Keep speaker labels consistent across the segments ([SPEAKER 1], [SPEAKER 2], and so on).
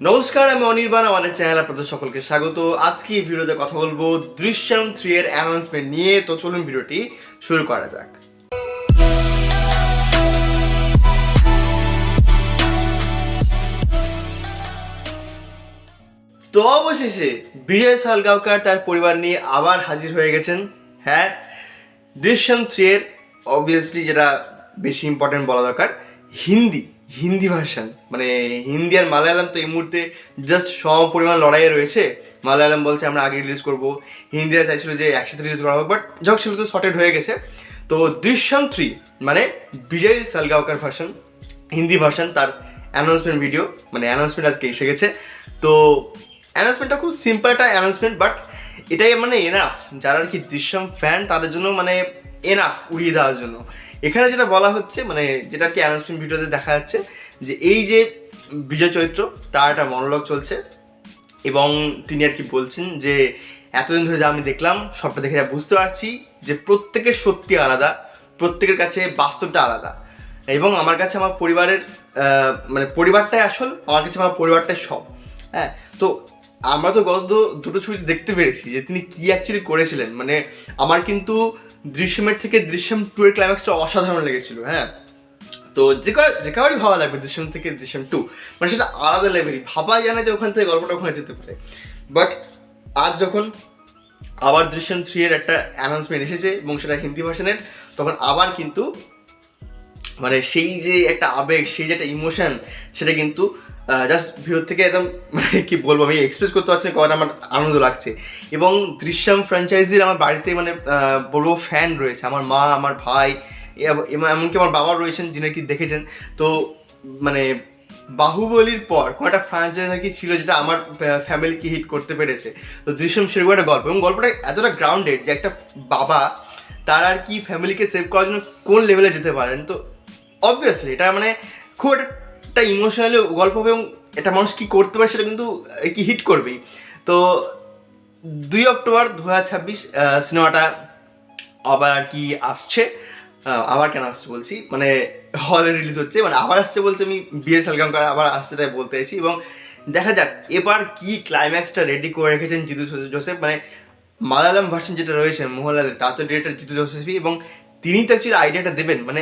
[SPEAKER 1] নমস্কার, আমি অনির্বাণ। আমাদের চ্যানেল আপনাদের সকলকে স্বাগত। আজকে এই ভিডিওতে কথা বলবো দৃশ্যম 3 এর অ্যানাউন্সমেন্ট নিয়ে। তো চলুন ভিডিওটি শুরু করা যাক। তো অবশেষে বিজয় সালগাওকর তার পরিবার নিয়ে আবার হাজির হয়ে গেছেন। হ্যাঁ, দৃশ্যম 3 এর অবভিয়াসলি যেটা বেশি ইম্পর্টেন্ট বলা দরকার, হিন্দি ভার্সন। মানে হিন্দি আর মালায়ালাম তো এই মুহূর্তে জাস্ট সম পরিমাণ লড়াইয়ে রয়েছে। মালায়ালাম বলছে আমরা আগে রিলিজ করবো, হিন্দিরা চাইছিল যে একসাথে রিলিজ করা হোক, বাট যাক সেগুলো তো শর্টেড হয়ে গেছে। তো দৃশ্যম 3 মানে বিজয় সালগাওকর ভার্সন, হিন্দি ভার্সন, তার অ্যানাউন্সমেন্ট ভিডিও মানে অ্যানাউন্সমেন্ট আজকে এসে গেছে। তো অ্যানাউন্সমেন্টটা খুব সিম্পল একটা অ্যানাউন্সমেন্ট, বাট এটাই মানে এনাফ যারা আর কি দৃশ্যম ফ্যান তাদের জন্য, মানে এনাফ উড়িয়ে দেওয়ার জন্য। এখানে যেটা বলা হচ্ছে, মানে যেটা কি অ্যানাউন্সমেন্ট ভিডিওতে দেখা যাচ্ছে, যে এই যে বিজয় চৈত্র তার একটা মনোলগ চলছে এবং তিনি আর কি বলছেন যে এতদিন ধরে যা আমি দেখলাম সবটা দেখে যা বুঝতে পারছি যে প্রত্যেকের সত্যি আলাদা, প্রত্যেকের কাছে বাস্তবটা আলাদা, এবং আমার কাছে আমার পরিবারের মানে পরিবারটাই আসল, আমার কাছে আমার পরিবারটাই সব। হ্যাঁ, তো আমরা তো গত দুটো ছবি দেখতে পেরেছি যে তিনি কি অ্যাকচুয়ালি করেছিলেন। মানে আমার কিন্তু দৃশ্যমের থেকে দৃশ্যম 2 এর ক্লাইম্যাক্সটা অসাধারণ লেগেছিল। হ্যাঁ, তো যে কারোরই ভালো লাগবে দৃশ্যম থেকে দৃশ্যম 2, মানে সেটা আলাদা লেভেলই, ভাবা যায় না যে ওখান থেকে গল্পটা ওখানে যেতে পারে। বাট আজ যখন আবার দৃশ্যম 3 এর একটা অ্যানাউন্সমেন্ট এসেছে এবং সেটা হিন্দি ভার্সনের, তখন আবার কিন্তু মানে সেই যে একটা আবেগ, সেই যে একটা ইমোশন, সেটা কিন্তু জাস্ট ভিতর থেকে একদম মানে কি বলবো, আমি এক্সপ্রেস করতে পারছি না কতটা আমার আনন্দ লাগছে। এবং দৃশ্যম ফ্র্যাঞ্চাইজির আমার বাড়িতে মানে বড় ফ্যান রয়েছে, আমার মা, আমার ভাই, এমনকি আমার বাবা রয়েছেন যিনি কি দেখেছেন। তো মানে বাহুবলীর পর কোনো একটা ফ্র্যাঞ্চাইজ আর কি ছিল যেটা আমার ফ্যামিলিকে হিট করতে পেরেছে। তো দৃশ্যম সেরকম একটা গল্প, এবং গল্পটা এতটা গ্রাউন্ডেড যে একটা বাবা তার আর কি ফ্যামিলিকে সেভ করার জন্য কোন লেভেলে যেতে পারেন। তো অবভিয়াসলি এটা মানে খুব একটা ইমোশনাল গল্প হবে, এবং এটা মানুষ কী করতে পারে সেটা কিন্তু কি হিট করবেই। তো 2 অক্টোবর 2026 সিনেমাটা আবার আর কি আসছে। আবার কেন আসছে বলছি, মানে হলে রিলিজ হচ্ছে, মানে আবার আসছে বলছে, আমি বিএস সালগাওকর আবার আসছে তাই বলতে চাইছি। এবং দেখা যাক এবার কি ক্লাইম্যাক্সটা রেডি করে রেখেছেন জিতু জোসেফ। মানে মালায়ালাম ভার্সন যেটা রয়েছে মোহনলালের, তার তো ডিরেক্টর জিতু জোসেফই, এবং তিনি তো অ্যাকচুয়ালি আইডিয়াটা দেবেন। মানে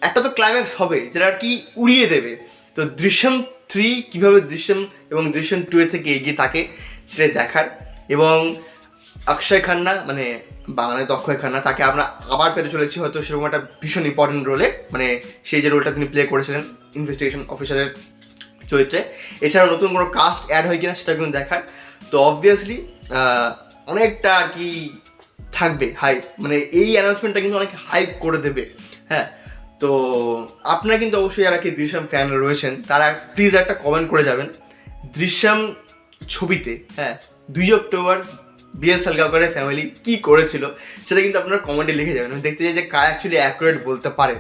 [SPEAKER 1] একটা তো ক্লাইম্যাক্স হবে যেটা আর কি উড়িয়ে দেবে। তো দৃশ্যম 3 কীভাবে দৃশ্যম এবং দৃশ্যম 2 এর থেকে এগিয়ে থাকে সেটাই দেখার। এবং অক্ষয় খান্না, মানে বাংলায় তো অক্ষয় খান্না, তাকে আমরা আবার পেতে চলেছি হয়তো সেরকম একটা ভীষণ ইম্পর্টেন্ট রোলে, মানে সেই যে রোলটা তিনি প্লে করেছিলেন ইনভেস্টিগেশন অফিসারের চরিত্রে। এছাড়াও নতুন কোনো কাস্ট অ্যাড হয় কিনা সেটা কিন্তু দেখার। তো অবভিয়াসলি অনেকটা আর কি থাকবে হাইপ, মানে এই অ্যানাউন্সমেন্টটা কিন্তু অনেক হাইপ করে দেবে। হ্যাঁ, তো আপনারা কিন্তু অবশ্যই যারা কি দৃশ্যম ফ্যান রয়েছেন তারা প্লিজ একটা কমেন্ট করে যাবেন দৃশ্যম ছবিতে। হ্যাঁ, 2 অক্টোবর বিএস সালগাওকরের ফ্যামিলি কী করেছিল সেটা কিন্তু আপনারা কমেন্টে লিখে যাবেন। আমি দেখতে চাই যে কার অ্যাকচুয়ালি অ্যাকুরেট বলতে পারেন।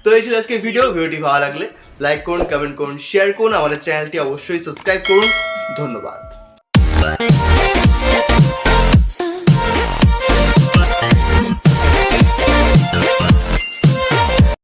[SPEAKER 1] তো এই ছিল আজকে ভিডিওটি ভালো লাগলে লাইক করুন, কমেন্ট করুন, শেয়ার করুন, আমাদের চ্যানেলটি অবশ্যই সাবস্ক্রাইব করুন। ধন্যবাদ।